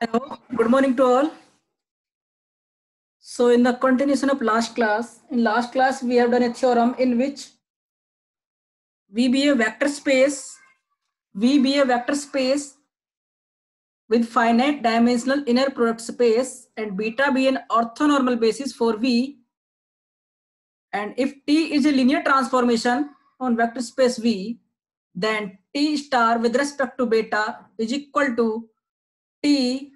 Hello, good morning to all. So in the continuation of last class, in last class we have done a theorem in which V be a vector space with finite dimensional inner product space and beta be an orthonormal basis for V, and if T is a linear transformation on vector space V, then T star with respect to beta is equal to T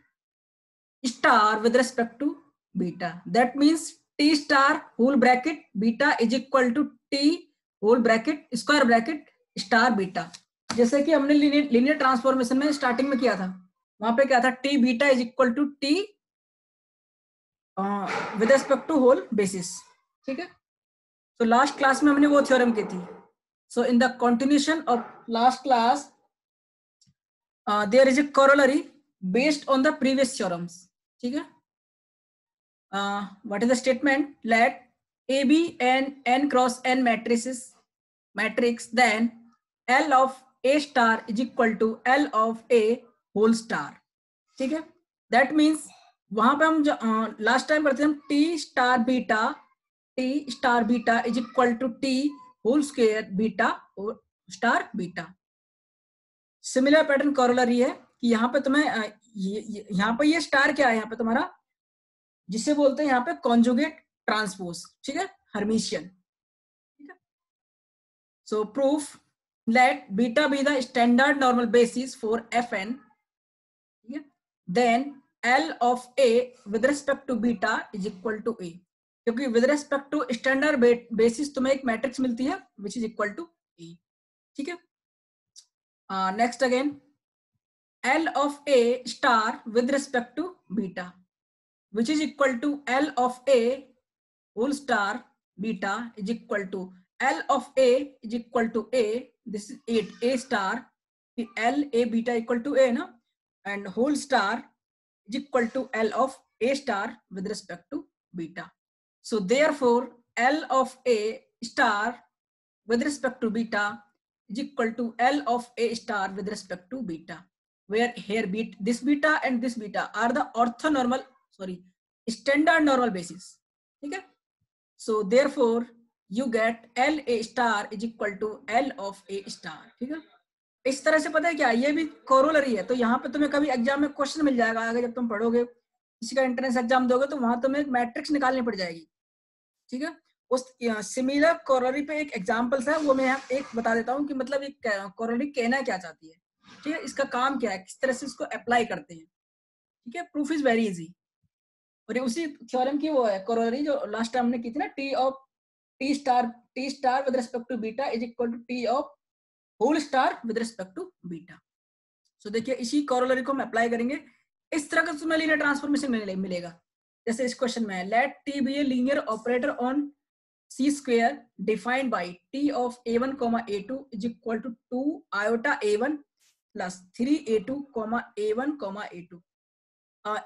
star with respect to beta. That means T star whole bracket beta is equal to T whole bracket square bracket star beta. जैसे कि हमने linear transformation में starting में किया था, वहां पे क्या था, T beta is equal to T with respect to whole basis. ठीक है, तो लास्ट क्लास में हमने वो थ्योरम की थी. So in the continuation of last class there is a corollary based on the previous theorems. ठीक है, what is the statement? Let A be an n cross n matrix, then L of A star is equal to L of A whole star. ठीक है, that means वहां पे हम last time करते हैं हम T star beta is equal to T whole square beta star beta. Similar pattern corollary है कि यहाँ पे तुम्हें यहाँ पे ये स्टार क्या है, यहाँ पे तुम्हारा जिसे बोलते हैं यहाँ पे कॉन्जुगेट ट्रांसपोज. ठीक है, हर्मिशियन. ठीक है, so proof let beta be the standard normal basis for F N. ठीक है, then L of A with respect to beta is equal to A, क्योंकि with respect to standard basis तुम्हें एक matrix मिलती है which is equal to A. ठीक है, next again L of A star with respect to beta which is equal to L of A whole star beta is equal to L of A is equal to A. This is 8 A star. L A beta equal to A na, and whole star is equal to L of A star with respect to beta. So therefore L of A star with respect to beta is equal to L of A star with respect to beta, where here this beta and this beta are the orthonormal standard normal basis. ठीक है, so therefore you get L A star is equal to L of A star. ठीक है, इस तरह से पता है क्या, ये भी कोरोलरी है. तो यहाँ पे तुम्हें कभी एग्जाम में क्वेश्चन मिल जाएगा आगे, जब तुम पढ़ोगे किसी का एंट्रेंस एग्जाम दोगे तो वहां तुम्हें मैट्रिक्स निकालनी पड़ जाएगी. ठीक है, उस सिमिलर कोरोलरी पे एक एग्जाम्पल है, वो मैं एक बता देता हूँ कि मतलब एक कोरोलरी कहना क्या चाहती है. ठीक है, इसका काम क्या है, किस तरह से इसको अप्लाई करते हैं. ठीक है, प्रूफ इज वेरी इजी. और ये उसी थ्योरम की वो है कोरोलरी जो लास्ट टाइम हमने की थी ना, T star with respect to beta is equal to T of whole star with respect to beta. So देखिए इसी कोरोलरी को हम अप्लाई करेंगे. इस तरह का तुम्हें लीनियर ट्रांसफॉर्मेशन मिलेगा. जैसे इस क्वेश्चन में है, let T be a linear operator on C square defined by T of a1 a2 is equal to 2 iota a1 plus 3 a2 a1 a2.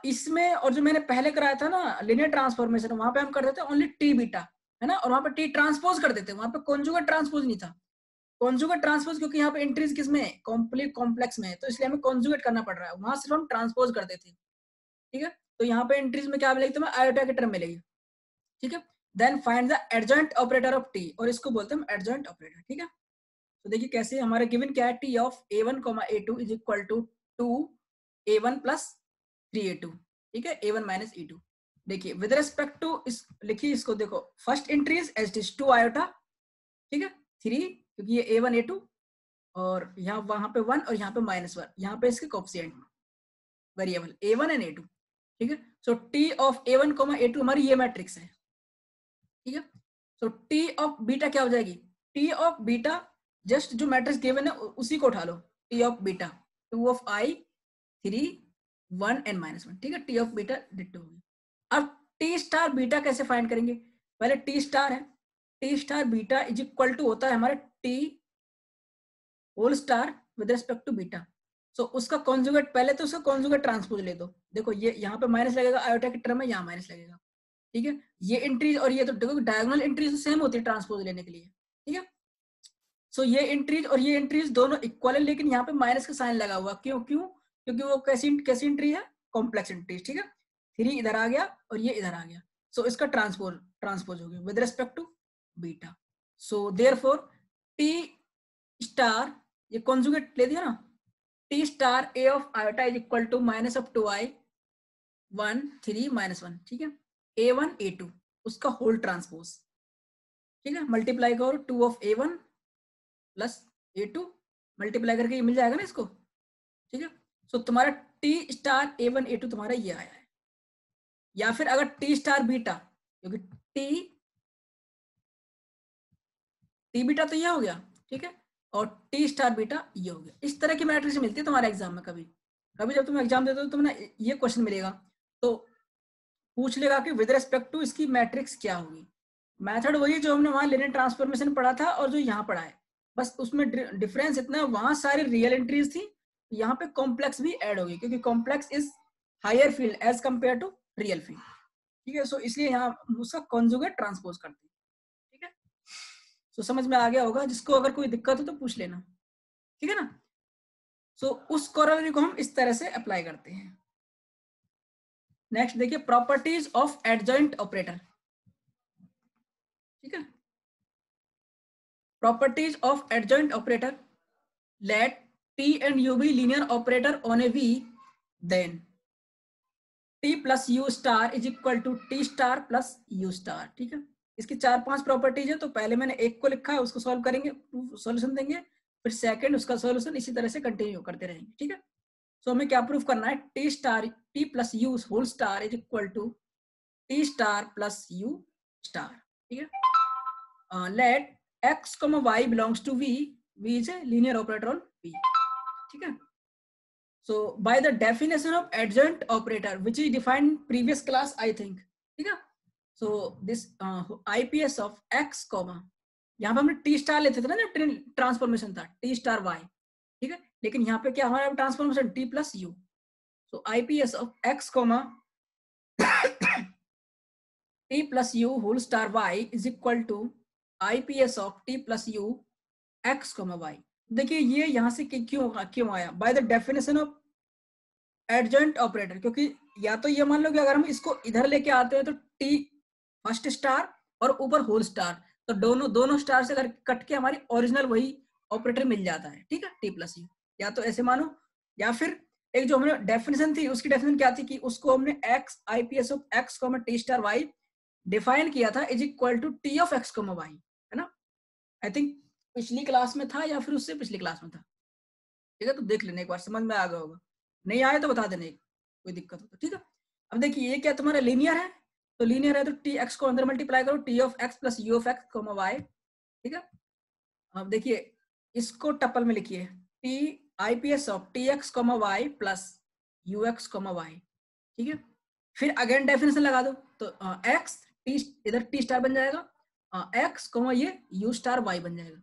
इसमें और जो मैंने पहले कराया था ना लीनियर ट्रांसफॉर्मेशन, वहां पे हम कर देते ओनली टी बीटा है ना, और वहां पे टी ट्रांसपोज कर देते, वहां पे कॉन्जुगेट ट्रांसपोज नहीं था. कॉन्जुगेट ट्रांसपोज क्योंकि यहाँ पे एंट्रीज किस में, कॉम्प्लेक्स में है, तो इसलिए हमें कॉन्जुगेट करना पड़ रहा है. वहां सिर्फ हम ट्रांसपोज करते थे. ठीक है, तो यहाँ पे एंट्रीज में क्या मिलेगी, तुम्हें आयोटा की टर्म मिलेगी. ठीक है, then find the adjoint operator of T, और इसको बोलते हैं एडजॉइंट ऑपरेटर. ठीक है, तो देखिए कैसे हमारे गिवन क्या है, T of a1 a2 is equal to 2 a1 plus 3 a2. ठीक है, a1 माइनस a2. देखिए विद रिस्पेक्ट टू इस लिखिए इसको, देखो first entry is as is 2 iota. ठीक है, 3 क्योंकि ये a1 a2 और यहाँ वहां पे 1 और यहाँ पे -1, यहाँ पे इसके coefficient variable a1 and a2. ठीक है, so T of a1 a2 हमारी ये मैट्रिक्स है. ठीक है, सो टी ऑफ बीटा क्या हो जाएगी, टी ऑफ बीटा जस्ट जो मैट्रिक्स गिवन है उसी को उठा लो, T of beta 2 of I 3 1 and -1. ठीक है, टी ऑफ बीटा डिट्टो होगी. अब टी स्टार बीटा कैसे फाइंड करेंगे, पहले टी स्टार है, T star beta is equal to होता है हमारे T whole star with respect to beta. So उसका कॉन्जुगेट, पहले तो उसका कॉन्जुगेट ट्रांसपोज ले दो. देखो ये यहाँ पे माइनस लगेगा, आयोटा की टर्म में यहाँ माइनस लगेगा. ठीक है, ये एंट्रीज और ये तो देखो डायगोनल एंट्रीज सेम होती है ट्रांसपोज लेने के लिए. ठीक है, सो ये एंट्रीज और ये एंट्रीज दोनों इक्वल है, लेकिन यहाँ पे माइनस का साइन लगा हुआ. क्यों क्योंकि वो कैसी एंट्री है, कॉम्प्लेक्सिटीज, ठीक है। 3 इधर आ गया और ये इधर आ गया, सो इसका ट्रांसपोज हो गया with respect to beta. So therefore T star, ये कॉन्जुगेट ले दिया ना, T star A of iota is equal to minus of 2i 1 3 -1, ठीक है। a1 a2 उसका होल ट्रांसपोज, ठीक है, मल्टीप्लाई करो 2 of a1 plus a2, multiply करके ये मिल जाएगा ना इसको, ठीक है। सो तुम्हारा टी स्टार a1 a2 तुम्हारा ये आया है। या फिर अगर टी स्टार बीटा, क्योंकि टी बीटा तो ये हो गया, ठीक है, और टी स्टार बीटा ये हो गया। इस तरह की मैट्रिक्स मिलती है तुम्हारे एग्जाम में। कभी कभी जब तुम एग्जाम देते हो तो तुम्हें ये क्वेश्चन मिलेगा, तो पूछ लेगा कि विद रिस्पेक्ट टू इसकी मैट्रिक्स क्या होगी। मेथड वही जो हमने वहां लिनियर ट्रांसफॉर्मेशन पढ़ा था और जो यहाँ पढ़ा है, बस उसमें डिफरेंस इतना है, वहां सारी रियल एंट्रीज थी, यहाँ पे कॉम्प्लेक्स भी ऐड होगी, क्योंकि complex is higher field as compare to real field, ठीक है। सो इसलिए यहाँ उसका कॉन्जुगेट ट्रांसपोज करते हैं, ठीक है। सो समझ में आ गया होगा, जिसको अगर कोई दिक्कत हो तो पूछ लेना, ठीक है ना। सो उस कोरोलरी को हम इस तरह से अप्लाई करते हैं। नेक्स्ट देखिए, प्रॉपर्टीज ऑफ एडजॉइंट ऑपरेटर, ठीक है। Properties of adjoint operator, let T and U be linear operator on a V, then T plus U star is equal to T star plus U star, ठीक है। इसकी 4-5 properties है, तो पहले मैंने एक को लिखा है, उसको सॉल्व करेंगे, सॉल्यूशन देंगे, फिर सेकंड उसका सॉल्यूशन, इसी तरह से कंटिन्यू करते रहेंगे, ठीक है। सो हमें क्या प्रूफ करना है, T star T plus U whole star is equal to T star plus U star, ठीक है। Let X, Y belongs to V, V is a linear operator on V, ठीक है। So by the definition of adjoint operator which is defined previous class I think, ठीक है। So this IPS of X, यहाँ पे हमने T star लेते थे ना जब ट्रांसफॉर्मेशन था टी स्टार वाई, ठीक है, लेकिन यहाँ पे क्या हमारा transformation T plus U. So IPS of X, T plus U whole star Y is equal to IPS of T plus U X, Y. देखिए ये यहाँ से क्यों आया, by the definition of adjoint operator, क्योंकि या तो ये मान लो कि अगर हम इसको इधर लेके आते हैं तो टी फर्स्ट स्टार और ऊपर होल स्टार, तो दोनों स्टार से अगर कट के हमारी ओरिजिनल वही ऑपरेटर मिल जाता है, ठीक है, टी प्लस यू। या तो ऐसे मानो, या फिर एक जो हमने डेफिनेशन थी, उसकी डेफिनेशन क्या थी कि उसको हमने X IPS of X T star Y define किया था is equal to T of X Y, है ना। आई थिंक पिछली क्लास में था या फिर उससे पिछली क्लास में था, ठीक है। तो देख लेने एक बार, समझ में आ गया होगा, नहीं आए तो बता देने, कोई दिक्कत हो तो, ठीक है। अब देखिए ये क्या तुम्हारा लीनियर है, तो लीनियर है तो टी एक्स को अंदर मल्टीप्लाई करो, T of X plus U of X Y, ठीक है। अब देखिए इसको टपल में लिखिए, T IPS of T X Y plus U X Y, ठीक है। फिर अगेन डेफिनेशन लगा दो, तो एक्स टी इधर टी स्टार बन जाएगा, एक्स ये यू स्टार वाई बन जाएगा।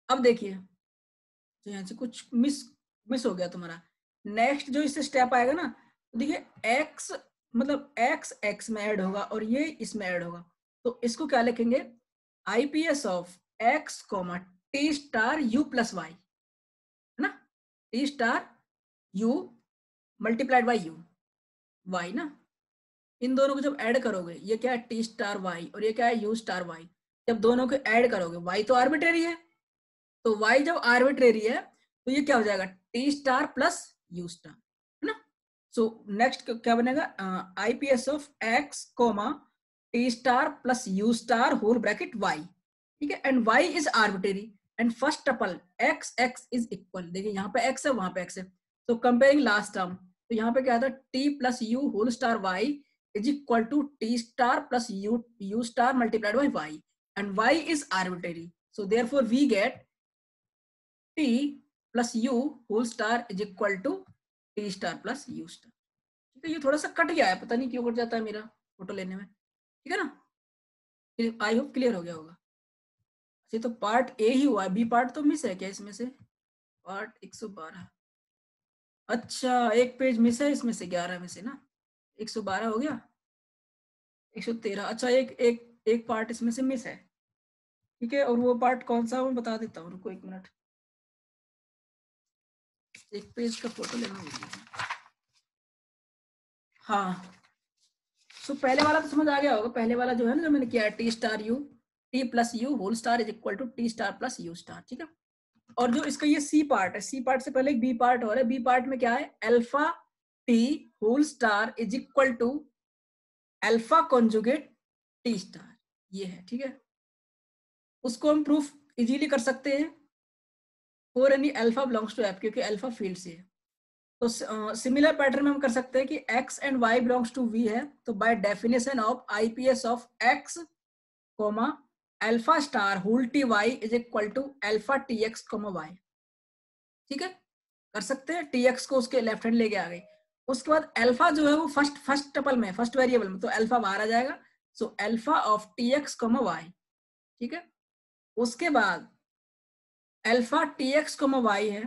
अब देखिए तो यहाँ से कुछ मिस हो गया तुम्हारा, नेक्स्ट जो इससे स्टेप आएगा ना, देखिए x मतलब x में ऐड होगा और ये इसमें ऐड होगा, तो इसको क्या लिखेंगे, IPS of x, T star U plus Y, है ना, T star U multiplied by U Y ना। इन दोनों को जब ऐड करोगे, ये क्या है टी स्टार वाई और ये क्या है यू स्टार वाई, जब दोनों को ऐड करोगे, वाई तो आर्बिट्रेरी है, तो y जब आर्बिट्रेरी है तो ये क्या हो जाएगा, T star plus U star, है ना। सो नेक्स्ट क्या बनेगा, IPS of x, T star plus U star whole bracket y, ठीक है, and y is arbitrary, and first tuple x is equal, देखिए यहाँ पे x है वहां पे x है, तो कंपेयरिंग लास्ट टर्म, तो यहाँ पे क्या था, t plus U whole star y is equal to T star plus U star multiplied by y, and y is arbitrary, so therefore we get T plus U whole star is equal to T star plus U star, ठीक है। ये थोड़ा सा cut गया है, पता नहीं क्यों कट जाता है मेरा फोटो लेने में, ठीक है ना। आई होप क्लियर हो गया होगा। ये तो पार्ट ए ही हुआ है, बी पार्ट तो मिस है क्या इसमें से, पार्ट 112, अच्छा एक पेज मिस है इसमें से, 11 में से ना, 112 हो गया, 113, अच्छा एक पार्ट इसमें से मिस है, ठीक है। और वो पार्ट कौन सा मैं बता देता हूँ, रुको 1 मिनट, एक पेज का फोटो लेना होगा। हाँ, सो पहले वाला तो समझ आ गया होगा। पहले वाला जो है ना, जो मैंने किया है, T star U, T plus U whole star is equal to T star plus U star, ठीक है। और जो इसका ये सी पार्ट है, सी पार्ट से पहले एक बी पार्ट और है। बी पार्ट में क्या है, alpha T whole star is equal to alpha conjugate T star, ये है, ठीक है। उसको हम प्रूफ इजीली कर सकते हैं for any alpha belongs to F, क्योंकि अल्फा फील्ड से है। तो सिमिलर पैटर्न में हम कर सकते हैं कि x and y belongs to v है, तो by definition of IPS of x comma alpha star whole T y is equal to alpha T X comma y, ठीक है, कर सकते हैं। टी एक्स को उसके लेफ्ट हैंड लेके आ गए। उसके बाद अल्फा जो है वो फर्स्ट टपल में, फर्स्ट वेरिएबल में, तो अल्फा बाहर आ जाएगा। So alpha of T X comma y, ठीक है। उसके बाद alpha T X comma y है,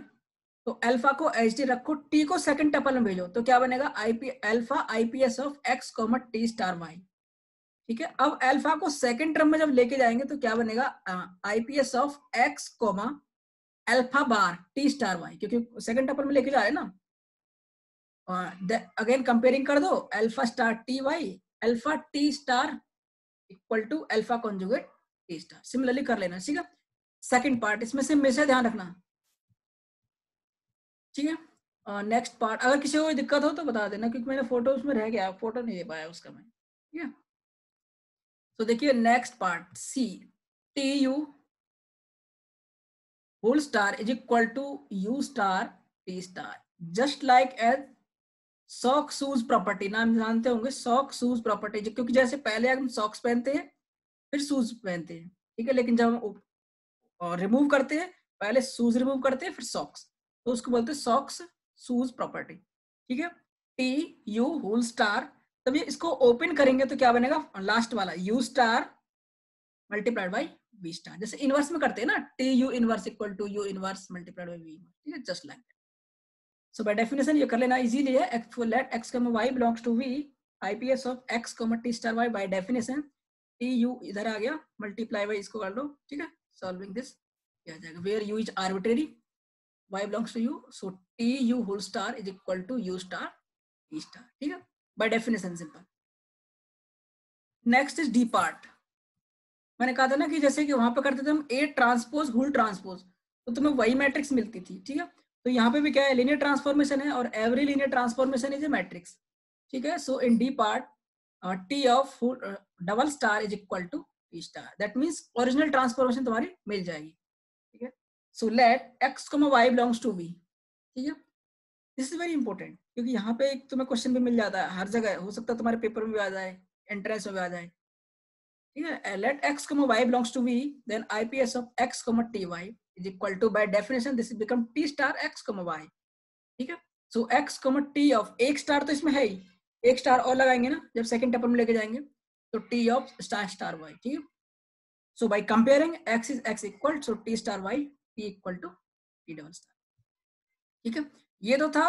तो अल्फा को एच डी रखो, टी को सेकंड टपल में भेजो, तो क्या बनेगा, IP alpha IPS of X comma T star Y, ठीक है। अब अल्फा को सेकंड टर्म में जब लेके जाएंगे तो क्या बनेगा, IPS of X comma alpha bar T star Y, क्योंकि सेकंड टपल में लेके जा रहे हैं ना। अगेन कंपेयरिंग कर दो, alpha star T Y alpha T star equal to alpha conjugate T star. Similarly कर लेना, ठीक है। सेकंड पार्ट इसमें से हमेशा ध्यान रखना, ठीक है। नेक्स्ट पार्ट, अगर किसी को कोई दिक्कत हो तो बता देना, क्योंकि मैंने फोटो उसमें रह गया, फोटो नहीं दे पाया उसका मैं, ठीक है। तो देखिए next part, C T U whole star is equal to U star T star, just like as sock shoes property. नाम जानते होंगे सॉक शूज प्रॉपर्टी, क्योंकि जैसे पहले हम सॉक्स पहनते हैं फिर शूज पहनते हैं, ठीक है, लेकिन जब हम रिमूव करते हैं, पहले शूज रिमूव करते हैं फिर सॉक्स, तो उसको बोलते हैं सॉक्स शूज प्रॉपर्टी, ठीक है। टी यू होल स्टार, तब ये इसको ओपन करेंगे तो क्या बनेगा, लास्ट वाला U star multiplied by V star, जैसे इनवर्स में करते हैं ना, T U inverse equal to U inverse multiplied by V, ठीक है, just like that. So by definition ये कर लेना इजीली है, X let X comma Y belongs to V, IPS of X comma T star Y, by definition T U इधर आ गया, multiply by इसको कर लो, ठीक है। सॉल्विंग दिस क्या आ जाएगा, where U is arbitrary, y belongs to u, so t u whole star is equal to u star t star, ठीक है, by definition simple। Next is D part. मैंने कहा था ना कि जैसे कि वहां पे करते थे हम ए ट्रांसपोज होल ट्रांसपोज, तो तुम्हें वही मैट्रिक्स मिलती थी, ठीक है। तो यहाँ पे भी क्या है, लीनियर ट्रांसफॉर्मेशन है, और every linear transformation is a matrix, ठीक है। So in D part T of double star is equal to T star, that means original transformation तुम्हारी मिल जाएगी, ठीक है। So let X comma Y belongs to V, ठीक है। This is very important, क्योंकि यहाँ पे एक तुम्हें क्वेश्चन भी मिल जाता है, हर जगह हो सकता है, तुम्हारे पेपर में भी आ जाए, एंट्रेंस में भी आ जाए, ठीक है। Let X comma Y belongs to V, then IPS of X comma T Y is equal to, by definition this become T star X comma Y, ठीक है। So X comma T of, एक star तो इसमें है ही, एक star और लगाएंगे ना जब सेकंड टपल में लेके जाएंगे, तो T of star star Y, ठीक है। So by comparing X is X equal, so T star Y T equal to T double star, ठीक है। ये तो था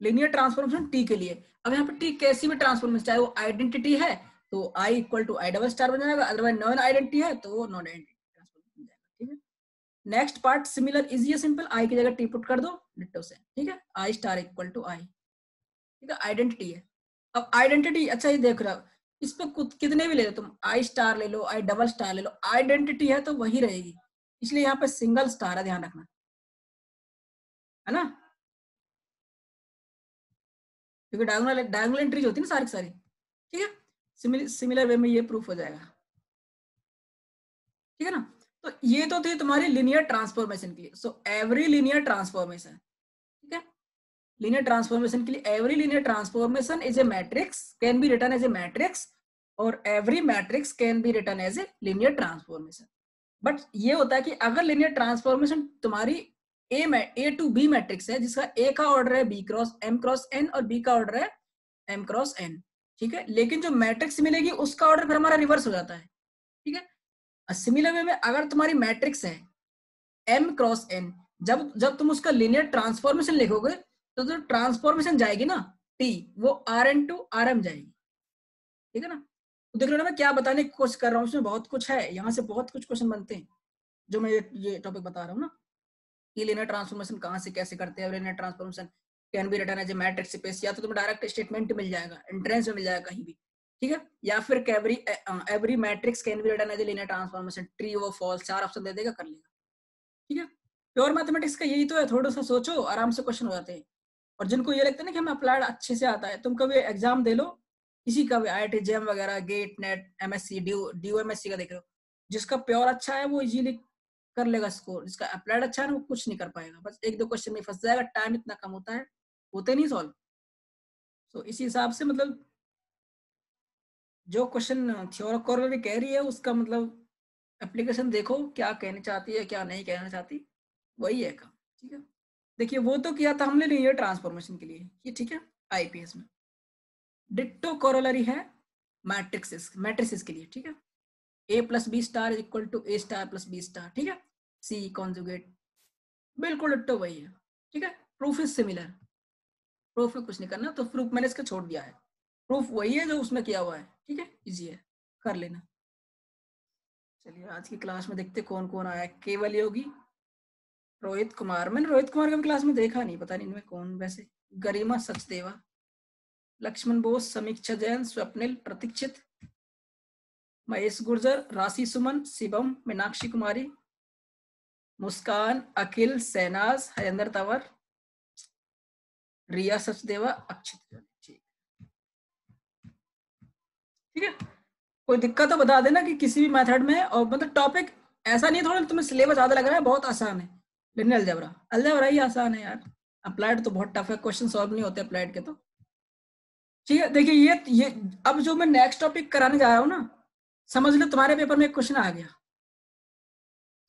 लिनियर ट्रांसफॉर्मेशन टी के लिए। अब यहाँ पे टी कैसी भी ट्रांसफॉर्मेशन, चाहे वो आइडेंटिटी है तो I equal to I double star बन जाएगा, अदरवाइज नॉन आइडेंटिटी है तो वो नॉन आइडेंटिटी ट्रांसफॉर्मेशन बन जाएगा, ठीक है। नेक्स्ट पार्ट सिमिलर इजी है, सिंपल, आई की जगह टी पुट कर दो डिट्टो से, ठीक है, आई स्टार इक्वल टू आई, ठीक है, आइडेंटिटी है। अब आइडेंटिटी, अच्छा ये देख रहा हो, इस पे कितने भी ले लो तुम, आई स्टार ले लो, आई डबल स्टार ले लो, आइडेंटिटी है तो वही रहेगी, इसलिए यहाँ पे सिंगल स्टार है, ध्यान रखना, है ना, क्योंकि डायगोनल एंट्रीज होती है ना सारी सारी, ठीक है। सिमिलर वे में ये प्रूफ हो जाएगा, ठीक है ना। तो ये तो थी तुम्हारी लिनियर ट्रांसफॉर्मेशन के लिए। सो एवरी लिनियर ट्रांसफॉर्मेशन, ठीक है, लिनियर ट्रांसफॉर्मेशन के लिए every linear transformation is a matrix, can be written as a matrix, और every matrix can be written as a linear transformation. But ये होता है कि अगर लिनियर ट्रांसफॉर्मेशन तुम्हारी ए टू बी मैट्रिक्स है, जिसका ए का ऑर्डर है B cross M cross N और बी का ऑर्डर है एम क्रॉस एन, ठीक है, लेकिन जो मैट्रिक्स मिलेगी उसका ऑर्डर फिर हमारा रिवर्स हो जाता है, ठीक है। सिमिलर वे में अगर तुम्हारी मैट्रिक्स है एम क्रॉस एन, जब जब तुम उसका लिनियर ट्रांसफॉर्मेशन लिखोगे तो जो ट्रांसफॉर्मेशन जाएगी ना टी, वो R N to R M जाएगी, ठीक है ना। तो देख लो ना मैं क्या बताने की कोशिश कर रहा हूँ, उसमें बहुत कुछ है, यहाँ से बहुत कुछ क्वेश्चन बनते हैं जो मैं ये टॉपिक बता रहा हूँ ना, कि लिनियर ट्रांसफॉर्मेशन कहाँ से कैसे करते हैं, linear transformation can be written as a matrix space, या तो तुम्हें डायरेक्ट स्टेटमेंट मिल जाएगा, एंट्रेंस में मिल जाएगा कहीं भी, ठीक है, या फिर every matrix can be written as a linear transformation, true और फॉल्स, 4 ऑप्शन दे देगा, कर लेगा, ठीक है। प्योर मैथमेटिक्स का यही तो है, थोड़ा सा सोचो, आराम से क्वेश्चन हो जाते हैं। और जिनको ये लगता है ना कि हमें अप्लाइड अच्छे से आता है, तुम कभी एग्जाम दे लो किसी का भी, IIT जेम वगैरह, गेट नेट, MSc DOMSc का देख लो, जिसका प्योर अच्छा है वो इजीली कर लेगा स्कोर, जिसका अप्लाइड अच्छा है ना वो कुछ नहीं कर पाएगा, बस 1-2 क्वेश्चन में फंस जाएगा, टाइम इतना कम होता है, होते नहीं सॉल्व। तो इसी हिसाब से मतलब जो क्वेश्चन थ्योरम कह रही है उसका मतलब एप्लीकेशन देखो, क्या कहना चाहती है क्या नहीं कहना चाहती, वही है काम, ठीक है। देखिए वो तो किया था हमने लीनियर ट्रांसफॉर्मेशन के लिए, ये ठीक है, IPS में। डिट्टो कोरोलरी है मैट्रिसेस के लिए, ठीक है, A+B star is equal to A star plus B star, ठीक है, C कॉन्जुगेट, बिल्कुल डिट्टो वही है, ठीक है। प्रूफ इज सिमिलर, प्रूफ में कुछ नहीं करना, तो प्रूफ मैंने इसका छोड़ दिया है, प्रूफ वही है जो उसमें किया हुआ है, ठीक है, इजी है, कर लेना। चलिए आज की क्लास में देखते कौन कौन आया। केवल योगी, रोहित कुमार, मैंने रोहित कुमार का क्लास में देखा नहीं, पता नहीं इनमें कौन, वैसे गरिमा सचदेवा, लक्ष्मण बोस, समीक्षा जैन, स्वप्निल, प्रतीक्षित, महेश गुर्जर, राशि सुमन, शिवम, मीनाक्षी कुमारी, मुस्कान, अखिल, सहनाज, हरेंद्र तंवर, रिया सचदेवा, अक्षित, ठीक है। कोई दिक्कत तो बता देना कि किसी भी मेथड में, और मतलब टॉपिक ऐसा नहीं है थोड़ा तुम्हें सिलेबस ज्यादा लग रहा है, बहुत आसान है, लेकिन अलजेब्रा ही आसान है यार, अप्लाइड तो बहुत टफ है, क्वेश्चन सॉल्व नहीं होते अप्लाइड के तो, ठीक है। देखिए ये अब जो मैं नेक्स्ट टॉपिक कराने जा रहा हूँ ना, समझ लो तुम्हारे पेपर में एक क्वेश्चन आ गया,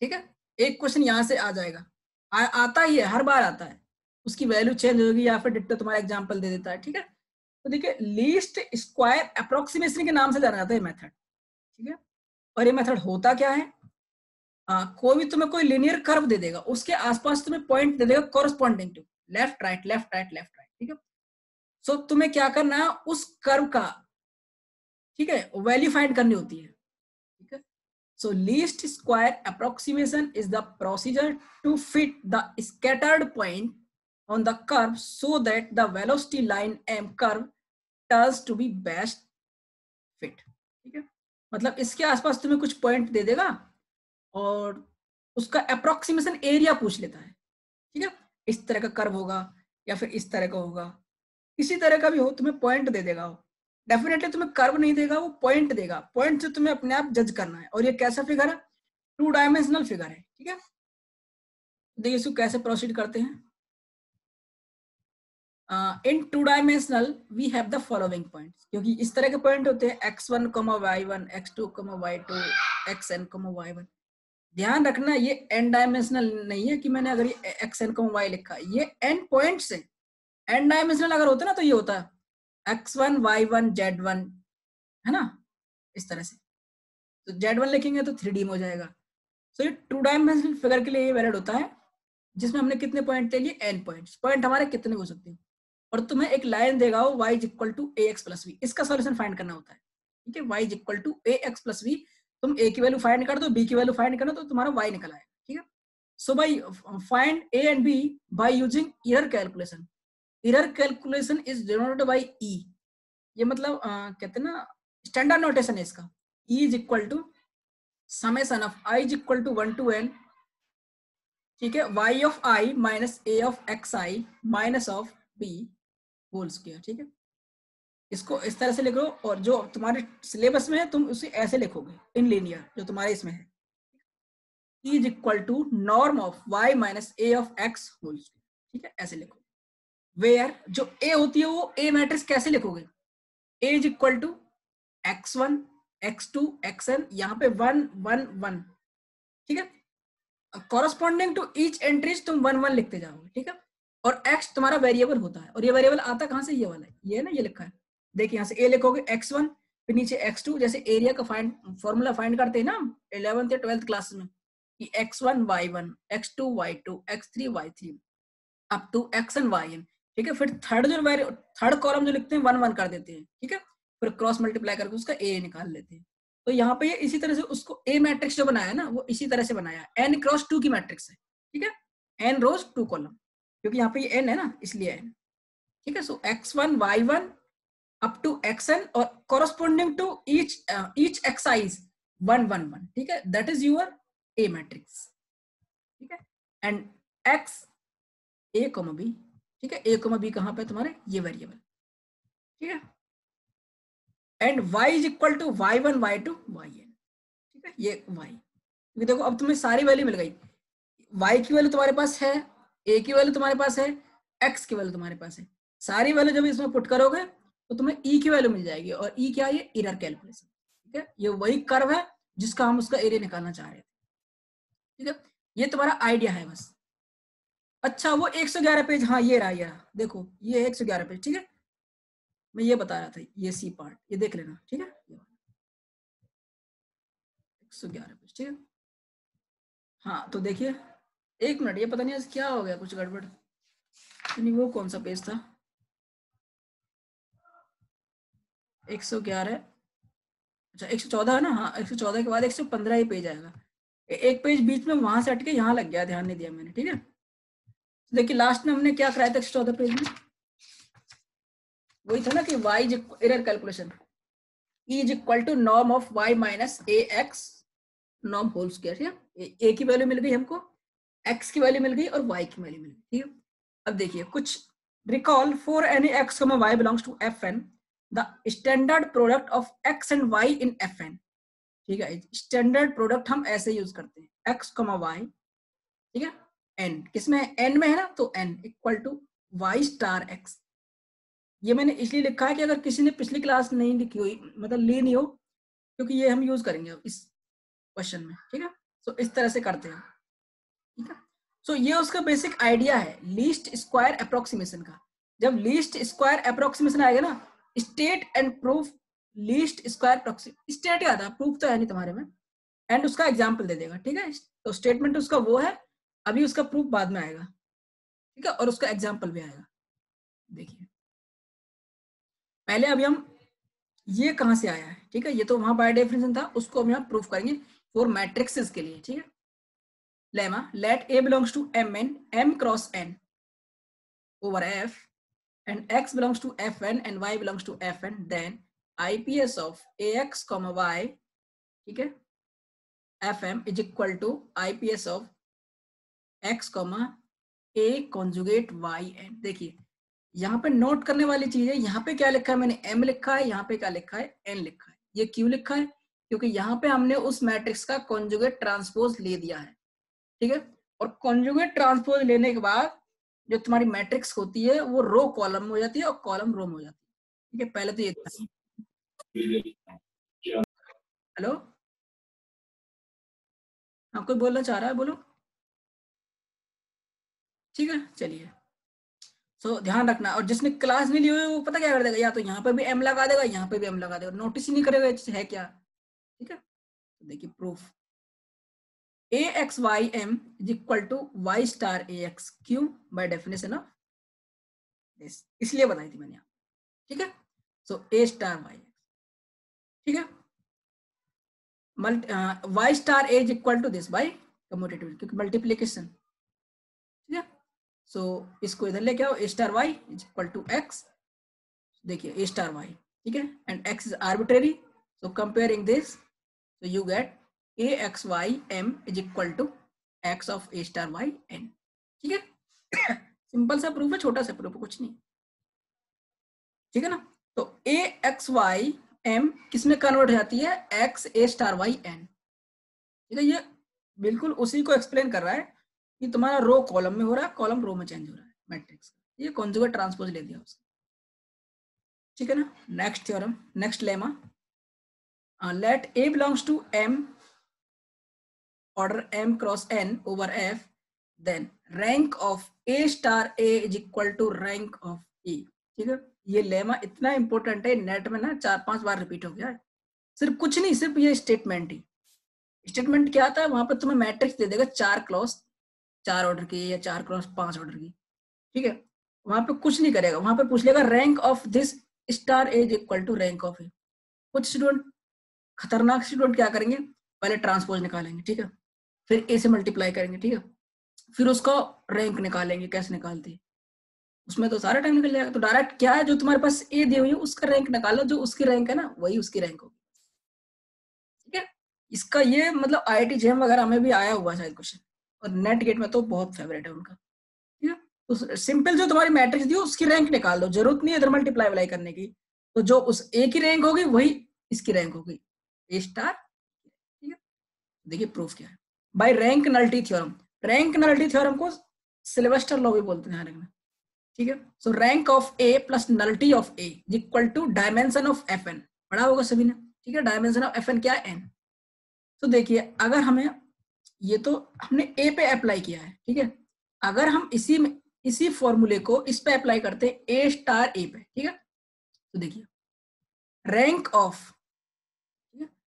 ठीक है, एक क्वेश्चन यहाँ से आ जाएगा, आता ही है, हर बार आता है, उसकी वैल्यू चेंज होगी या फिर डिट्टो तुम्हारा एग्जाम्पल दे देता है, ठीक है। तो देखिए लीस्ट स्क्वायर अप्रोक्सीमेशन के नाम से जाना जाता है मेथड, ठीक है। और ये मेथड होता क्या है, कोई भी तुम्हें कोई लिनियर कर्व दे देगा, उसके आसपास तुम्हें पॉइंट दे देगा corresponding to left right left right left right, ठीक है। सो तुम्हें क्या करना है उस कर्व का, ठीक है, वैल्यू फाइंड करनी होती है, ठीक है। So least square approximation is the procedure to fit the scattered point on the curve so that the velocity line m curve turns to be best fit, ठीक है। मतलब इसके आसपास तुम्हें कुछ पॉइंट दे देगा और उसका अप्रोक्सीमेशन एरिया पूछ लेता है, ठीक है, इस तरह का कर्व होगा या फिर इस तरह का होगा, इसी तरह का भी हो, तुम्हें पॉइंट दे देगा, डेफिनेटली तुम्हें कर्व नहीं देगा, वो पॉइंट देगा, पॉइंट से तुम्हें अपने आप जज करना है। और ये कैसा फिगर है, 2 डायमेंशनल फिगर है, ठीक है। देखिए इसको कैसे प्रोसीड करते हैं, in 2 dimensional we have the following points, क्योंकि इस तरह के पॉइंट होते हैं x1, y1, x2, y2, xn, y1। ध्यान रखना ये n डायमेंशनल नहीं है कि मैंने अगर ये xn, y लिखा, ये n पॉइंट्स है, n डायमेंशनल अगर होता ना तो ये होता है x1, y1, z1, है ना, इस तरह से, तो z1 लिखेंगे तो 3D में हो जाएगा। तो ये 2 डायमेंशनल फिगर के लिए ये वैलिड होता है, जिसमें हमने कितने पॉइंट ले लिए, n पॉइंट्स, पॉइंट हमारे कितने हो सकते हैं, और तुम्हें एक लाइन देगा हो y equal to ax plus v, इसका सॉल्यूशन फाइंड करना होता है, ठीक है। y equal to ax plus v, तुम a की वैल्यू फाइंड कर दो, b की वैल्यू फाइंड करना, तो तुम्हारा y निकल आएगा, ठीक है। So by find a and b by using error calculation, error calculation is denoted by e, ये मतलब कहते हैं ना स्टैंडर्ड नोटेशन है इसका, e is equal to summation of i is equal to 1 to n, ठीक है, y of i minus a of xi minus of b whole square, ठीक है। इसको इस तरह से लिखो, और जो तुम्हारे सिलेबस में है तुम उसे ऐसे लिखोगे इन लीनियर, जो तुम्हारे इसमें है, e is equal to norm of y minus a of x whole square, ठीक है, ऐसे लिखो। वेयर जो a होती है वो a मैट्रिक्स कैसे लिखोगे, a is equal to x1, x2, xn, यहाँ पे 1 1 1, ठीक है, कॉरस्पॉन्डिंग टू ईच एंट्रीज तुम 1 1 लिखते जाओगे, ठीक है। और x तुम्हारा वेरिएबल होता है, और ये वेरिएबल आता कहाँ से, ये वाला है, ये ना, ये लिखा है, देखिए यहाँ से a लिखोगे x1, फिर नीचे x2, जैसे एरिया का फाइंड फॉर्मूला फाइंड करते हैं ना 11th या 12th क्लास में, कि x1 y1, x2 y2, x3 y3 up to xn yn, ठीक है। फिर थर्ड कॉलम जो लिखते हैं 1 1 कर देते हैं, ठीक है, फिर क्रॉस मल्टीप्लाई करके उसका a निकाल लेते हैं। तो यहाँ पे ये इसी तरह से उसको a मैट्रिक्स जो बनाया है ना, वो इसी तरह से बनाया है, n क्रॉस 2 की मैट्रिक्स है, ठीक है, n रोज 2 कॉलम, क्योंकि यहाँ पे ये n है ना इसलिए n, ठीक है। So x1 y1 up to xn और corresponding to each x i is 1 1 1, ठीक है, that is your A matrix, ठीक है। And x a comma b, ठीक है, a कॉमा b कहाँ पे तुम्हारे ये वेरिएबल, ठीक है। And y is equal to y1 y2 yn, ठीक है, ये y, क्योंकि देखो अब तुम्हें सारी वैल्यू मिल गई, y की वैल्यू तुम्हारे पास है, a की वैल्यू तुम्हारे पास है, x की वैल्यू तुम्हारे पास है, सारी वैल्यू जब इसमें पुट करोगे तो तुम्हें e की वैल्यू मिल जाएगी, और e क्या है, एरर कैलकुलेशन, ठीक है, ये वही कर्व है जिसका हम उसका एरिया निकालना चाह रहे थे, ठीक है। ये तुम्हारा आइडिया है बस। अच्छा वो 111 पेज, हाँ ये रहा, देखो ये 111 पेज, ठीक है, मैं ये बता रहा था, ये सी पार्ट ये देख लेना, ठीक है, 111 पेज, ठीक है। हाँ तो देखिए, एक मिनट, ये पता नहीं आज क्या हो गया, कुछ गड़बड़ नहीं, वो कौन सा पेज था, 111, अच्छा 114 है ना, हाँ 114 के बाद 115 ही पेज आएगा, एक पेज बीच में वहां से हटके यहाँ लग गया, ध्यान नहीं दिया मैंने, ठीक है। देखिए लास्ट में हमने क्या कराया था 114 पेज में, वही था ना कि y error calculation, e is equal to norm of y minus A X norm whole square, ठीक है, a की वैल्यू मिल गई हमको, x की वैल्यू मिल गई और y की वैल्यू मिल गई, ठीक है। अब देखिए कुछ recall for any x, y belongs to fn the standard product of x and y in fn, ठीक है, स्टैंडर्ड प्रोडक्ट हम ऐसे यूज करते हैं, x, y, ठीक है, n किसमें है, n में है ना, तो n equal to y star x, ये मैंने इसलिए लिखा है कि अगर किसी ने पिछली क्लास नहीं लिखी हुई, मतलब ली नहीं हो, क्योंकि ये हम यूज करेंगे अब इस क्वेश्चन में, ठीक है। सो इस तरह से करते हैं, ठीक है। सो ये उसका बेसिक आइडिया है लीस्ट स्क्वायर अप्रोक्सीमेशन का, जब लीस्ट स्क्वायर अप्रोक्सीमेशन आएगा ना, state and proof least square approximation, state याद है, प्रूफ तो है नहीं तुम्हारे में, एंड उसका एग्जाम्पल दे देगा, ठीक है। तो स्टेटमेंट उसका वो है, अभी उसका प्रूफ बाद में आएगा, ठीक है, और उसका एग्जाम्पल भी आएगा। देखिए पहले अभी हम ये कहां से आया है, ठीक है, ये तो वहां बाय डेफिनेशन था, उसको हम यहाँ प्रूफ करेंगे फॉर मैट्रिक्सेस के लिए, ठीक है। Lemma let a belongs to mn m cross n over f and x belongs to fn and y belongs to fn, then IPS of ax comma y, ठीक है, fm is equal to IPS of x comma a conjugate y n। देखिए यहाँ पे note करने वाली चीज है, यहाँ पे क्या लिखा है मैंने, m लिखा है, यहाँ पे क्या लिखा है, n लिखा है, ये क्यों लिखा है, क्योंकि यहाँ पे हमने उस मैट्रिक्स का कॉन्जुगेट ट्रांसपोज ले दिया है, ठीक है। और कॉन्जुगेट ट्रांसपोज लेने के बाद जो तुम्हारी मैट्रिक्स होती है वो रो कॉलम में हो जाती है और कॉलम रो में हो जाती है, ठीक है। पहले तो ये हेलो, हाँ कोई बोलना चाह रहा है, बोलो, ठीक है, चलिए। सो ध्यान रखना, और जिसने क्लास नहीं ली हुई वो पता क्या कर देगा, या तो यहाँ पे भी m लगा देगा, यहाँ पे भी m लगा देगा, नोटिस ही नहीं करेगा है क्या, ठीक है। तो देखिए proof A x Y M is equal to Y star A X, क्यों, बाय डेफिनेशन ऑफ दिस, इसलिए बताई थी मैंने यहाँ, ठीक है। So A star Y X, ठीक है, Y star A is equal to this by commutative, क्योंकि मल्टीप्लीकेशन, ठीक है। सो इसको इधर लेके आओ, A star Y is equal to X, देखिए ए स्टार वाई, ठीक है, and X is arbitrary, so comparing this, so you get a x Y M is equal to x of A star y n, ठीक है। Simple सा proof है, छोटा सा proof है, कुछ नहीं, ठीक है ना। तो ए एक्स वाई एम किसमें कन्वर्ट हो जाती है, एक्स ए स्टार वाई एन, ठीक है। ये बिल्कुल उसी को एक्सप्लेन कर रहा है कि तुम्हारा रो कॉलम में हो रहा है, कॉलम रो में चेंज हो रहा है मैट्रिक्स, ये कॉन्जुगेट ट्रांसपोज ले दिया उसका, ठीक है ना। Next theorem, next lemma, let a belongs to m order m cross n over f, then rank of a star a is equal to rank of e, ठीक है। ये लेमा इतना इंपॉर्टेंट है, नेट में ना 4-5 बार रिपीट हो गया है, सिर्फ कुछ नहीं, सिर्फ ये स्टेटमेंट ही, स्टेटमेंट क्या आता है, वहां पर तुम्हें मैट्रिक्स दे देगा 4 क्लॉज 4 ऑर्डर की या 4 क्रॉस 5 ऑर्डर की, ठीक है। वहां पे कुछ नहीं करेगा, वहां पे पूछ लेगा rank of this star A is equal to rank of A. कुछ स्टूडेंट, खतरनाक स्टूडेंट क्या करेंगे, पहले ट्रांसपोज निकालेंगे, ठीक है, फिर ए से मल्टीप्लाई करेंगे, ठीक है, फिर उसका रैंक निकालेंगे, कैसे निकालते हैं, उसमें तो सारा टाइम निकल जाएगा। तो डायरेक्ट क्या है, जो तुम्हारे पास ए दी हुई है उसका रैंक निकालो, जो उसकी रैंक है ना वही उसकी रैंक होगी। ठीक है, इसका ये मतलब IIT जेम वगैरह में भी आया हुआ है शायद क्वेश्चन, और नेट गेट में तो बहुत फेवरेट है उनका। ठीक है, तो सिंपल जो तुम्हारी मैट्रिक्स दी उसकी रैंक निकाल दो, जरूरत नहीं है इधर मल्टीप्लाई वलाई करने की। तो जो उस ए की रैंक होगी वही इसकी रैंक होगी, ए स्टार। ठीक है, देखिए प्रूफ क्या है, by rank nullity theorem. Rank nullity theorem को सिल्वेस्टर लॉ भी बोलते हैं रखना। ठीक है, so rank of A plus nullity of A is equal to dimension of f n. पढ़ा होगा सभी ने। ठीक है, डायमेंशन ऑफ एफ एन क्या है, एन। तो देखिए अगर हमें, ये तो हमने ए पे अप्लाई किया है, ठीक है, अगर हम इसी फॉर्मूले को इस पे अप्लाई करते हैं ए स्टार ए पे, ठीक है, तो देखिए रैंक ऑफ,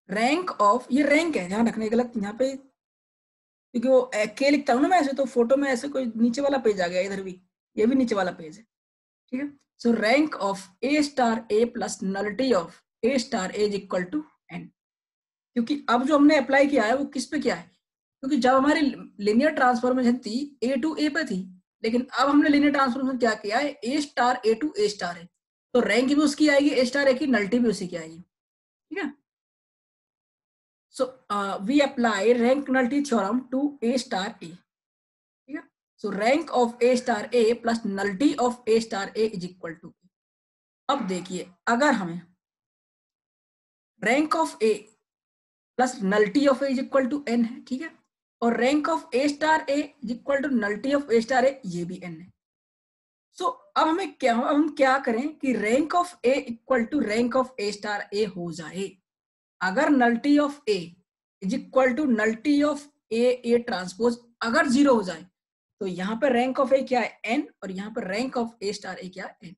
रैंक ऑफ, ये रैंक है, ध्यान रखने गलत यहाँ पे, क्योंकि वो के लिखता हूँ ना मैं ऐसे, तो फोटो में ऐसे कोई नीचे वाला पेज आ गया, इधर भी ये भी नीचे वाला पेज है। ठीक है, so rank of A star A plus nullity of A star A is equal to n. क्योंकि अब जो हमने अप्लाई किया है वो किस पे किया है, क्योंकि जब हमारी लिनियर ट्रांसफॉर्मेशन थी ए टू ए पे थी, लेकिन अब हमने लिनियर ट्रांसफॉर्मेशन क्या किया है, A star A to A star है, तो रैंक भी उसकी आएगी ए स्टार ए की, नलिटी भी उसी की आएगी। ठीक है, so we apply rank nullity theorem to A star A. ठीक है, so rank of A star A plus nullity of A star A is equal to. अब देखिए अगर हमें rank of A plus nullity of A is equal to N है, ठीक है, और rank of A star A is equal to nullity of A star A, ये भी एन है। सो अब हम क्या करें कि rank of A equal to rank of A star A हो जाए। अगर nullity of A is equal to nullity of A transpose अगर 0 हो जाए, तो यहाँ पे रैंक ऑफ ए क्या है, एन, और यहाँ पर rank of A star a क्या है, एन।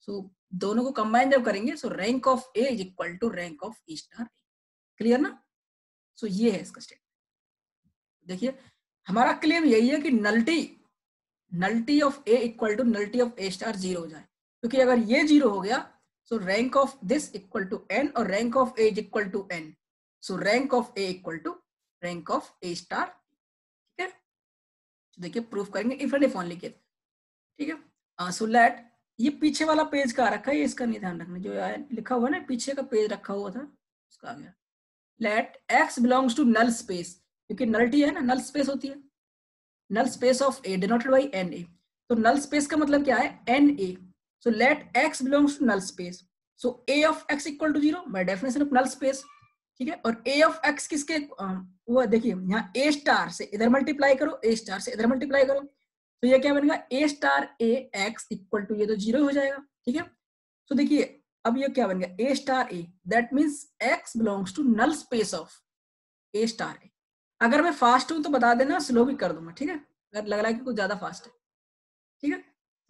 सो दोनों को कंबाइन जब करेंगे, so rank of A is equal to rank of A star a. Clear ना? सो ये है इसका स्टेटमेंट। देखिए हमारा क्लेम यही है कि nullity of A equal to nullity of A star 0 हो जाए, क्योंकि अगर ये 0 हो गया, so rank of this equal to N, और rank of A is equal to N, so rank of A equal to rank of A star. ठीक है, तो देखिए प्रूफ करेंगे if and if only case. ठीक है, सो लेट, ये पीछे वाला पेज का रखा है, इसका नहीं ध्यान रखना, जो लिखा हुआ है ना पीछे का पेज रखा हुआ था उसका आ गया। Let x belongs to null space, क्योंकि नलिटी है ना, नल स्पेस होती है, null space of a denoted by n a. तो नल स्पेस का मतलब क्या है, n a. So let x belongs to null space, so a of x equal to 0 by definition of null space. ठीक है, और ए ऑफ एक्स किसके, वो देखिए यहाँ ए स्टार से इधर मल्टीप्लाई करो, ए स्टार से इधर मल्टीप्लाई करो, तो ये क्या बनेगा, A star A X equal to, ये तो 0 हो जाएगा। ठीक है, तो देखिए अब ये क्या बन गया, A star A, that means X belongs to null space of A star A. अगर मैं फास्ट हूं तो बता देना, स्लो भी कर दूंगा। ठीक है, अगर लग रहा है कि कुछ ज्यादा फास्ट है। ठीक है,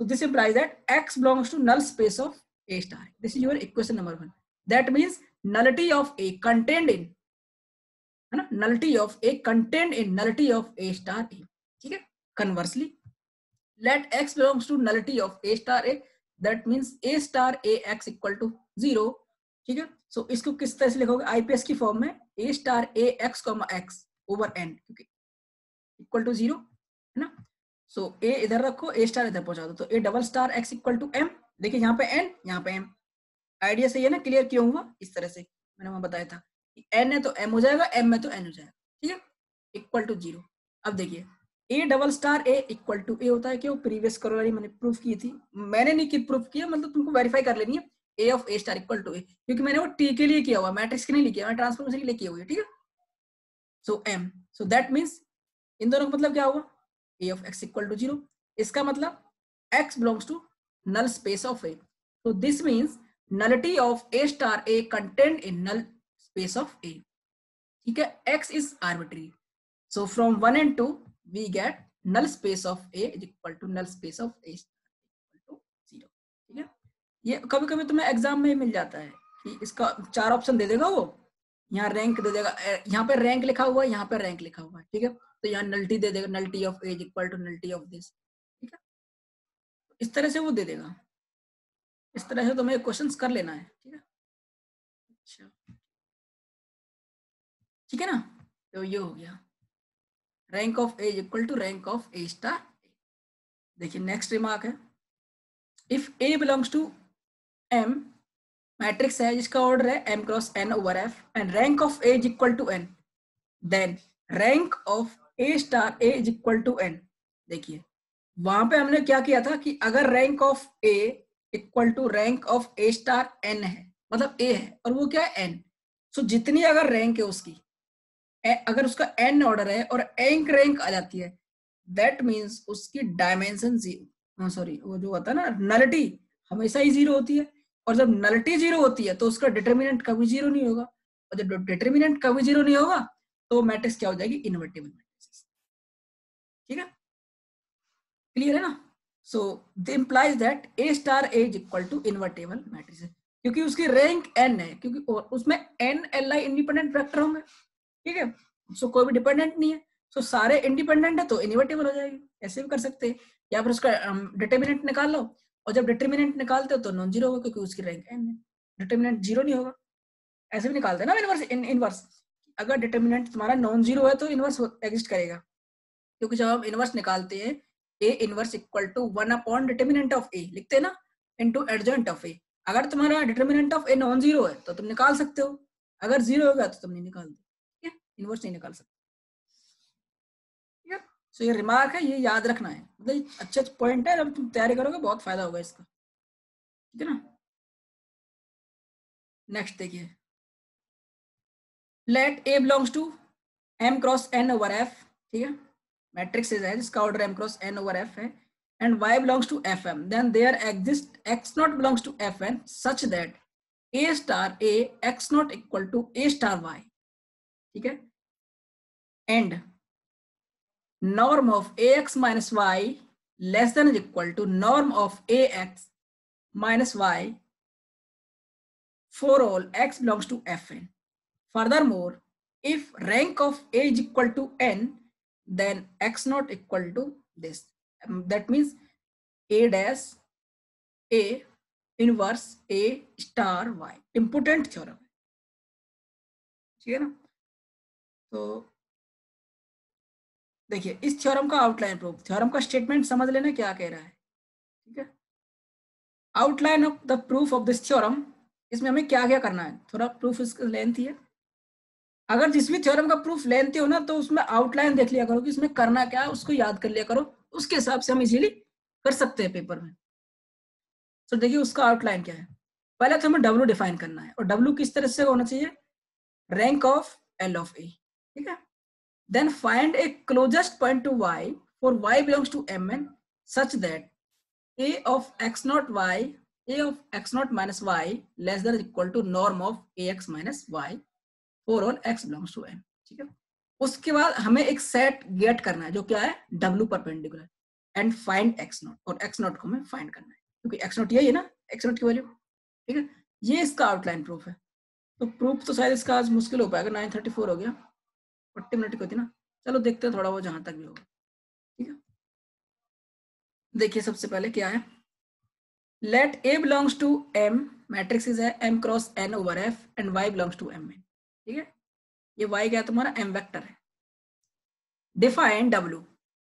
तो this implies that x belongs to null space of a star। This is your equation number 1। That means nullity of a contained in, है ना, nullity of a contained in nullity of a star a। ठीक है, conversely let x belongs to nullity of a star a, that means a star a x equal to 0। ठीक है, so इसको किस तरह से लिखोगे, आईपीएस की फॉर्म में, a star a x x over n, क्योंकि इक्वल टू 0 है ना। सो ए इधर रखो, ए स्टार इधर पहुंचा दो, तो a double star x equal to m. देखिए यहाँ पे एन, यहाँ पे एम। आइडिया सही है ना, क्लियर क्यों हुआ, इस तरह से मैंने वहां बताया था कि एन है तो एम हो जाएगा, एम है तो एन हो जाएगा। ठीक है, इक्वल टू 0। अब देखिए A double star A equal to A होता है, क्यों, प्रीवियस करोलरी मैंने प्रूफ की थी, मैंने नहीं की प्रूफ किया, मतलब तुमको वेरीफाई कर लेनी है, A of A star equal to A, क्योंकि मैंने वो टी के लिए किया हुआ, मैट्रिक्स के नहीं किया, ट्रांसफॉर्मेशन के लिए किया हुआ है। ठीक है, so M, so that means इन दोनों का मतलब क्या होगा, A of x equal to 0। इसका मतलब x belongs to null space of A। So this means nullity of A star A contained in null space of A। ठीक है, x is arbitrary, so from 1 and 2 we get null space of A is equal to null space of A star equal to 0। ठीक है, ये कभी कभी तुम्हें exam में मिल जाता है कि इसका 4 ऑप्शन दे देगा वो, यहाँ रैंक दे देगा, यहाँ पे रैंक लिखा हुआ है, यहाँ पे रैंक लिखा हुआ है। ठीक है, तो यहाँ नल्टी दे देगा, nullity of as equal to nullity of this. ठीक है, इस तरह से वो दे देगा, इस तरह से तुम्हें क्वेश्चंस कर लेना है। ठीक है, अच्छा ठीक है ना, तो ये हो गया rank of as equal to rank of A star. देखिए नेक्स्ट रिमार्क है, if a belongs to m, matrix है जिसका ऑर्डर है m cross n over f and rank of a is equal to n, then rank of a star a is equal to n। देखिए वहां पे हमने क्या किया था कि अगर rank of a equal to rank of a star n है, मतलब a है और वो क्या है n, सो जितनी अगर रैंक है उसकी, अगर उसका n ऑर्डर है और एंक रैंक आ जाती है, दैट मीन्स उसकी डायमेंशन जीरो, सॉरी वो जो होता है ना नलिटी, हमेशा ही जीरो होती है। और जब नलिटी जीरो होती है तो उसका डिटर्मिनेंट कभी जीरो नहीं होगा, और जब डिटर्मिनेंट कभी जीरो नहीं होगा तो मैट्रिक्स क्या हो जाएगी, इनवर्टेबल मैट्रिक्स। ठीक है, क्लियर है ना। So the implies that a star a is equal to invertible matrix, क्योंकि उसकी रैंक n है, क्योंकि उसमें n li इंडिपेंडेंट वेक्टर होंगे। ठीक है, सो कोई भी डिपेंडेंट नहीं है, सो सारे इंडिपेंडेंट है तो इनवर्टेबल हो जाएगी। ऐसे भी कर सकते हैं, या फिर उसका डिटर्मिनेंट निकाल लो, और जब डिटर्मिनेंट निकालते हो तो नॉन जीरो होगा क्योंकि उसकी रैंक n है, डिटर्मिनेंट जीरो नहीं होगा। ऐसे भी निकालते हैं ना इनवर्स, इनवर्स अगर डिटर्मिनेंट तुम्हारा नॉन जीरो है तो इनवर्स एग्जिस्ट करेगा, क्योंकि जब हम इनवर्स निकालते हैं A inverse equal to 1 upon determinant of A लिखते हैं ना, इनटू एडजॉइंट ऑफ ए। अगर तुम्हारा determinant of A non zero है तो तुम निकाल सकते हो, अगर जीरो होगा तो तुम नहीं निकालते। ठीक है, इनवर्स नहीं निकाल सकते। ठीक है, सो ये रिमार्क है, ये याद रखना है, मतलब अच्छे पॉइंट है, जब तुम तैयारी करोगे बहुत फायदा होगा इसका। ठीक है ना, नेक्स्ट देखिए, let a belongs to m cross n over f। ठीक है, मैट्रिक्स है जिसका order m cross n over f है, and y belongs to fm, then there exists x naught belongs to fn such that a star a x naught equal to a star y। ठीक है, and norm of ax minus y less than or equal to norm of ax minus y for all x belongs to fn। Furthermore, if rank of a is equal to n, then x naught equal to this, that means a dash a inverse a star y, important theorem है। ठीक है ना, तो देखिए इस theorem का outline proof, theorem का statement समझ लेना क्या कह रहा है। ठीक है, outline of the proof of this theorem, इसमें हमें क्या क्या करना है, थोड़ा प्रूफ इसका लेंथ ही है। अगर जिस भी थ्योरम का प्रूफ लेंथ हो ना तो उसमें आउटलाइन देख लिया करो कि इसमें करना क्या है, उसको याद कर लिया करो, उसके हिसाब से हम इजीली कर सकते हैं पेपर में। तो देखिए उसका आउटलाइन क्या है, पहले तो हमें डब्ल्यू डिफाइन करना है, और डब्ल्यू किस तरह से होना चाहिए, रैंक ऑफ एल ऑफ ए। ठीक है, then find a closest point to y for y belongs to mn such that a of x naught y, a of x naught minus y less than or equal to norm of ax minus y for all x belongs to m। ठीक है, उसके बाद हमें एक set gate करना है जो क्या है, w perpendicular, and find x naught, और x naught को हमें फाइंड करना है क्योंकि x naught यही है ना, x naught की वैल्यू। ठीक है, ये इसका आउटलाइन प्रूफ है। तो प्रूफ तो शायद इसका आज मुश्किल हो पाएगा, 9:34 हो गया, 40 मिनट की होती ना, चलो देखते हैं थोड़ा वो जहां तक भी होगा। ठीक है, देखिए सबसे पहले क्या है, let a belongs to m, matrix है m cross n over f and y belongs to m। ठीक है, ये y क्या है तुम्हारा m वेक्टर है। डिफाइन w,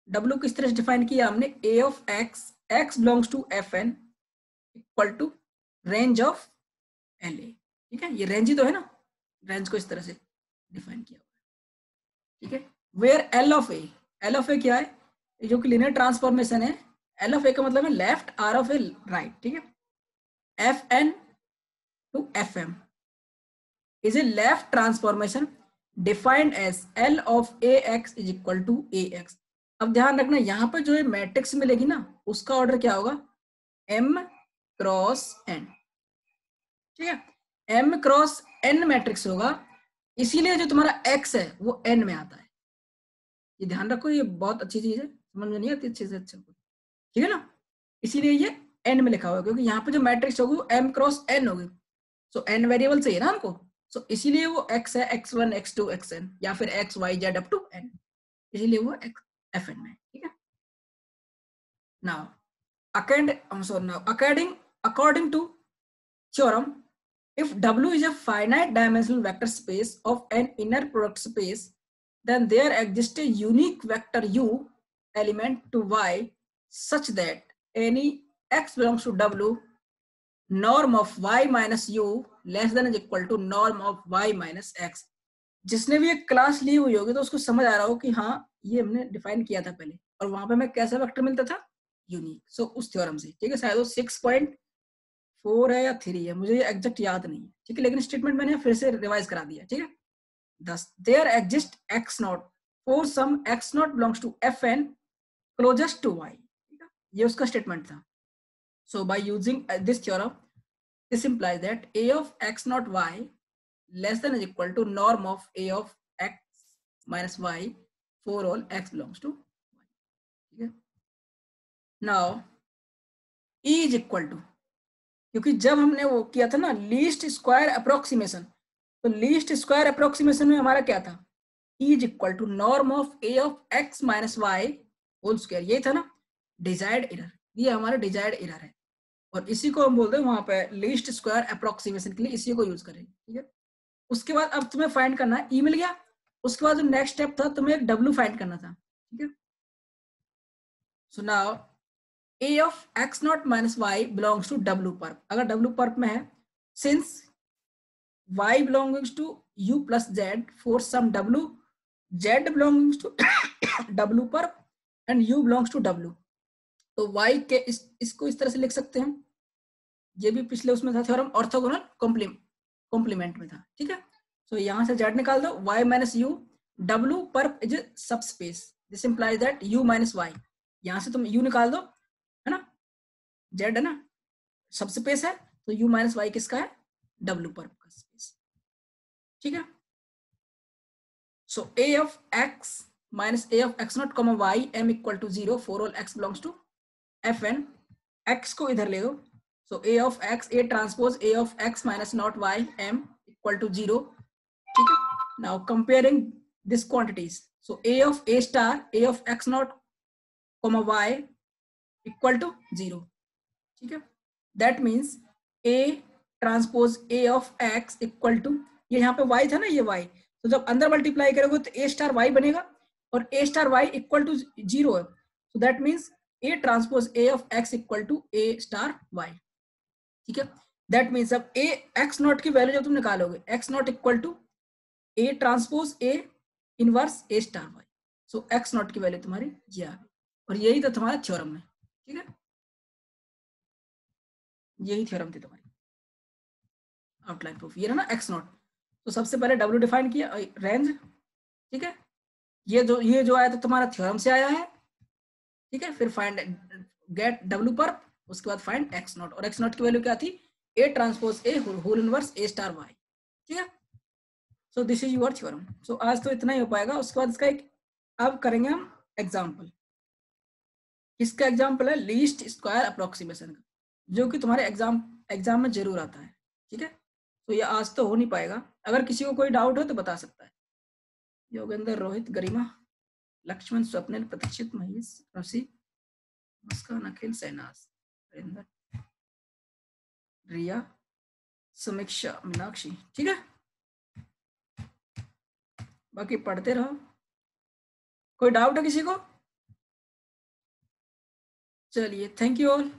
w किस तरह से डिफाइन किया हमने, a of x, x belongs to fn equal to range of la। ठीक है, ये रेंज ही तो है ना, रेंज को इस तरह से डिफाइन किया हुआ है। ठीक है, वेयर l ऑफ a क्या है, जो कि लीनियर ट्रांसफॉर्मेशन है, एल ऑफ ए का मतलब है left, r of a right. ठीक है, f n to f m is a left transformation defined as l of a x is equal to a x. अब ध्यान रखना यहाँ पे जो है मैट्रिक्स मिलेगी ना, उसका ऑर्डर क्या होगा, एम क्रॉस एन। ठीक है, एम क्रॉस एन मैट्रिक्स होगा, इसीलिए जो तुम्हारा एक्स है वो एन में आता है। ये ध्यान रखो, ये बहुत अच्छी चीज है, समझ में नहीं आती अच्छे से अच्छे को। ठीक है ना, इसीलिए ये एन में लिखा हुआ है, क्योंकि यहाँ पे जो मैट्रिक्स होगी वो एम क्रॉस एन होगी, सो एन वेरिएबल चाहिए ना हमको, सो इसीलिए वो एक्स है, x1 x2 xn, या फिर x y z up to n, इसीलिए वो एफ एन में। ठीक है, now according to theorem, if W is a finite dimensional vector space of an inner product space, then there exists a unique vector u element to y such that any x belongs to w, norm of y minus u less than is equal to norm of y minus x। जिसने भी एक class ली हुई होगी तो उसको समझ आ रहा हो कि हाँ ये हमने डिफाइन किया था पहले, और वहां पे हमें कैसा वेक्टर मिलता था, यूनिक। सो उस थ्योरम से, ठीक है, शायद वो 6.4 है या 3 है, मुझे ये एग्जैक्ट याद नहीं है, ठीक है, लेकिन स्टेटमेंट मैंने फिर से रिवाइज करा दिया, ठीक है। Thus, there exists x naught for some x naught belongs to fn closest to y, ये उसका स्टेटमेंट था। So by using this theorem, this implies that a of x naught y less than is equal to norm of a of x minus y for all x belongs to y, ठीक है। Now e is equal to, क्योंकि जब हमने वो किया था ना least square approximation, तो लीस्ट स्क्वायर अप्रोक्सीमेशन में हमारा क्या था, E is equal to norm of a of x minus y whole square, ये था ना डिजायर्ड एरर, ये हमारा डिजायर्ड एरर है, और इसी को हम बोलते हैं वहां पे लीस्ट स्क्वायर अप्रोक्सीमेशन के लिए इसी को यूज करेंगे, ठीक है। उसके बाद अब तुम्हें फाइंड करना है, ई मिल गया, उसके बाद जो नेक्स्ट स्टेप था तुम्हें एक डब्ल्यू फाइंड करना था, ठीक है। So now a of x naught minus y belongs to w perp, अगर w perp में है, since y belongs to u plus z for some w, z belongs to w perp and u belongs to w, तो y के इसको इस तरह से लिख सकते हैं, ये भी पिछले उसमें था थ्योरम ऑर्थोगोनल कॉम्प्लीमेंट में था, ठीक है। तो यहां से z निकाल दो, y minus u, w perp is subspace, this implies that u minus y, यहां से तुम u निकाल दो, है ना, z है ना सबस्पेस है, तो u minus y किसका है, w perp का स्पेस, ठीक है। सो a of x minus a of x naught comma y m equal to 0 for all x belongs to fn, x को इधर ले दो, so a of x, a transpose a of x minus naught y m equal to 0, ठीक है। now comparing these quantities, so a of a star a of x naught comma y equal to 0, ठीक है। that means a transpose a of x equal to, ये यहाँ पे y था ना, ये y, तो जब अंदर मल्टीप्लाई करोगे तो a स्टार y बनेगा, और a star y equal to 0 है, so that means a transpose a of x equal to a star y, ठीक है। that means अब a x नॉट की वैल्यू जब तुम निकालोगे, x naught equal to a transpose a inverse a star y, so x naught की value तुम्हारी ये आ गई, और यही था तुम्हारा थ्योरम में, ठीक है, यही थ्योरम थी तुम्हारी आउटलाइन प्रूफ, ये ना x नॉट, तो सबसे पहले w डिफाइन किया रेंज, ठीक है, ये जो आया था तुम्हारा थ्योरम से आया है, ठीक है। फिर फाइंड गेट w पर, उसके बाद फाइंड x नॉट, और x नॉट की वैल्यू क्या थी, a transpose a whole inverse a star y, ठीक है। So this is your theorem. So आज तो इतना ही हो पाएगा, उसके बाद इसका एक अब करेंगे हम एग्जाम्पल, इसका एग्जाम्पल है लीस्ट स्क्वायर अप्रोक्सीमेशन का, जो कि तुम्हारे एग्जाम में जरूर आता है, ठीक है। तो ये आज तो हो नहीं पाएगा, अगर किसी को कोई डाउट हो तो बता सकता है। योगेंद्र, रोहित, गरिमा, लक्ष्मण, स्वप्निल, प्रतीक्षित, महेश, रसी, मुस्कान, अखिल, सहनाज, रिया, समीक्षा, मीनाक्षी, ठीक है। बाकी पढ़ते रहो, कोई डाउट है किसी को? चलिए, थैंक यू ऑल।